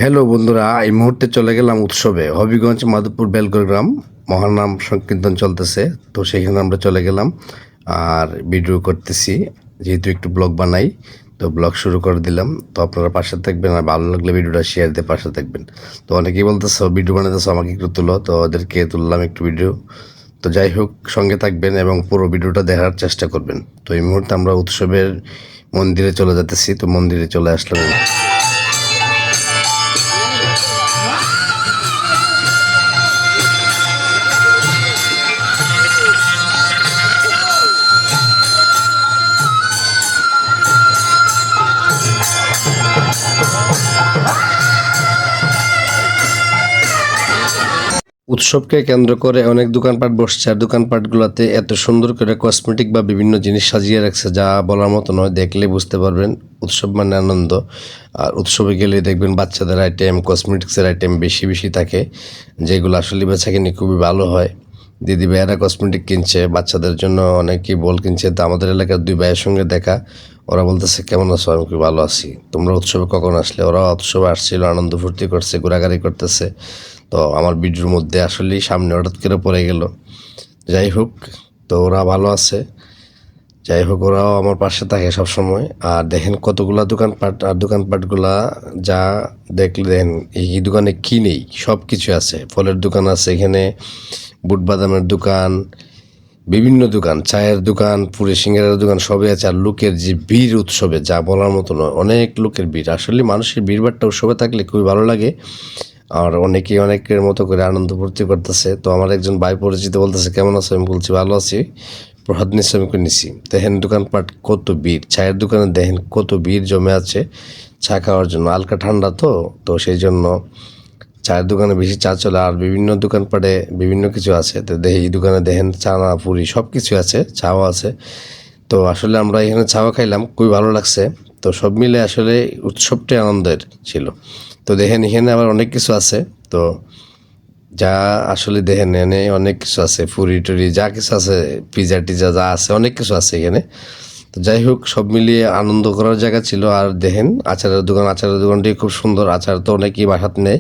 Hello বন্ধুরা, এই মুহূর্তে চলে গেলাম উৎসবে। হবিগঞ্জ মাধবপুর বেলগড় গ্রাম মহানাম সংকীর্তন চলতেছে, তো সেখানে আমরা চলে গেলাম আর ভিডিও করতেছি। যেহেতু একটু ব্লগ বানাই, তো ব্লগ শুরু করে দিলাম। তো আপনারা পাশে থাকবেন, আর ভালো লাগলে ভিডিওটা শেয়ার দিয়ে পাশে থাকবেন। তো অনেকেই বলতেছো ভিডিও বানাতেছো, আমাকে একটু তুলো, তো ওদেরকে তুললাম একটু ভিডিও। তো যাই হোক, সঙ্গে থাকবেন এবং পুরো ভিডিওটা দেখার চেষ্টা করবেন। তো এই মুহূর্তে আমরা উৎসবের মন্দিরে চলে যেতেছি, তো মন্দিরে চলে আসলাম। উৎসবকে কেন্দ্র করে অনেক দোকানপাট বসছে, আর দোকানপাটগুলোতে এত সুন্দর করে কসমেটিক বা বিভিন্ন জিনিস সাজিয়ে রাখছে যা বলার মতো নয়। দেখলে বুঝতে পারবেন উৎসব মানে আনন্দ। আর উৎসবে গেলে দেখবেন বাচ্চাদের আইটেম, কসমেটিক্সের আইটেম বেশি বেশি থাকে, যেগুলো আসলে বেচাকেনি খুবই ভালো হয়। দিদি ভাইয়েরা কসমেটিক কিনছে বাচ্চাদের জন্য, অনেকেই বল কিনছে। তো আমাদের এলাকার দুই ভাইয়ের সঙ্গে দেখা, ওরা বলতেছে কেমন আছো, আমি খুব ভালো আছি, তোমরা উৎসবে কখন আসলে? ওরা উৎসবে আসছিল, আনন্দ ফুর্তি করছে, ঘোরাঘুরি করতেছে। তো আমার ভিডিওর মধ্যে আসলেই সামনে হঠাৎ করে পড়ে গেল। যাই হোক, তো ওরা ভালো আছে। যাই হোক, ওরাও আমার পাশে থাকে সবসময়। আর দেখেন কতগুলা দোকানপাট, আর দোকানপাটগুলা যা দেখলে দেখেন এই দোকানে কি নেই, সব কিছু আছে। ফলের দোকান আছে এখানে, বুট বাদামের দোকান, বিভিন্ন দোকান, চায়ের দোকান, পুরি সিঙ্গারের দোকান, সবই আছে। আর লোকের যে ভিড় উৎসবে, যা বলার মতো নয়, অনেক লোকের ভিড়। আসলে মানুষের ভিড়ভাড়টা উৎসবে থাকলে খুবই ভালো লাগে। আর অনেকেই অনেকের মতো করে আনন্দ ফুর্তি করতেছে। তো আমার একজন ভাই পরিচিত বলতেছে কেমন আছো, আমি বলছি ভালো আছি, প্রসাদ নিচ্ছি, আমি করে নিছি। দেখেন দোকানপাট কত ভিড়, চায়ের দোকানে দেখেন কত ভিড় জমে আছে চা খাওয়ার জন্য। হালকা ঠান্ডা তো, তো সেই জন্য চায়ের দোকানে বেশি চা চলে। আর বিভিন্ন দোকানপাটে বিভিন্ন কিছু আছে, তো এই দোকানে দেখেন চানা পুরি সব কিছু আছে, চাও আছে। তো আসলে আমরা এখানে চাও খাইলাম, খুবই ভালো লাগছে। তো সব মিলে আসলে উৎসবটাই আনন্দের ছিল। তো দেখেন এখানে আবার অনেক কিছু আছে। তো যা আসলে দেখেন এখানে অনেক কিছু আছে, ফুরি টুরি যা কিছু আছে, পিজা টিজা যা আছে, অনেক কিছু আছে এখানে। তো যাই হোক, সব মিলিয়ে আনন্দ করার জায়গা ছিল। আর দেখেন আচারের দোকান, আচারের দোকানটি খুব সুন্দর। আচার তো অনেকেই বাসাতে নেয়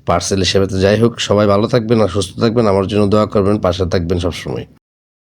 পার্সেল হিসেবে। তো যাই হোক, সবাই ভালো থাকবেন আর সুস্থ থাকবেন, আমার জন্য দোয়া করবেন, পাশে থাকবেন সবসময়।